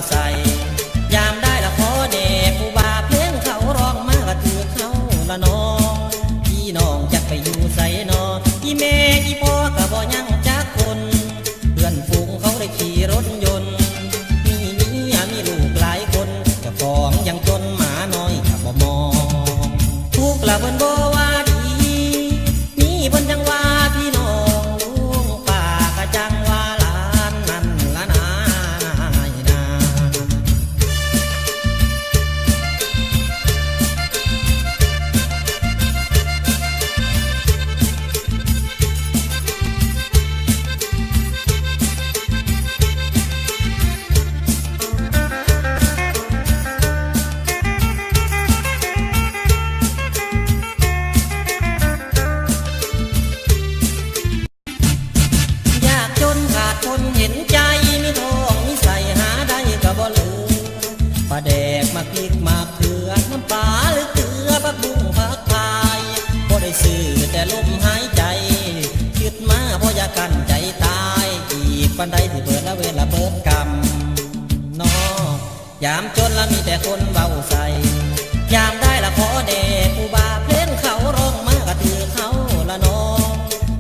ใส่ยามได้ละขอเดผู้บ่าเพลงเขาร้องมาก็ถือเขาละน้องพี่น้องจักไปอยู่ใส่นออีแม่อีพ่อก็บ่ยังจักคนเพื่อนฝูงเขาได้ขี่รถยนต์มีเมียมีลูกหลายคนเจ้าของยังจนหมาน้อยก็บ่มองทุกข์ละเพิ่นบ่ว่าดีนี่เพิ่นจังว่าพี่น้องลุงป้าก็จังว่าหลานนั่นละนาคนเห็นใจมีทองมีใส่หาได้ก็บ่เหลือปลาแดกมาพริกมาเขือน้ำปลาหรือเกลือผักบุ้งผักพายบ่ได้ซื้อแต่ลมหายใจคิดมาเพราะอยากกันใจตายอีกปันใดที่เบิดละเวลาเบิดกรรมน้อยามจนละมีแต่คนเบาใส่ยามได้ละขอแด่ผู้บ่าเพลงเขาร้องมาก็ถือเขาละน้อง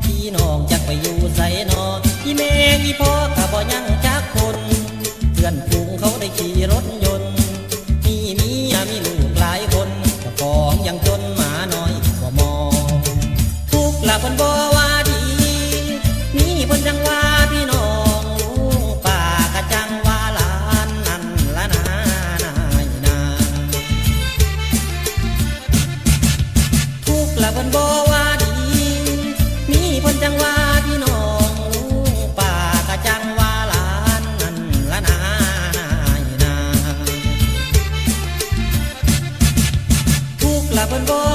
พี่น้องจักไปอยู่ใส่นออีแม่อีพ่อก็บ่ยังจักคนเพื่อนฝูงเขาได้ขี่รถยนต์มีเมียมีลูกหลายคนเจ้าของยังจนหมาน้อยบ่มองทุกข์ละเพิ่นบ่ว่าดีนี่เพิ่นจังว่าพี่น้องลุงป้าก็จังว่าหลานนั่นละนาทุกข์ละเพิ่นบ่ว่าดีนี่เพิ่นจังว่าพี่น้องจังว่าหลานนั่นละนาทุกข์ละเพิ่นบ่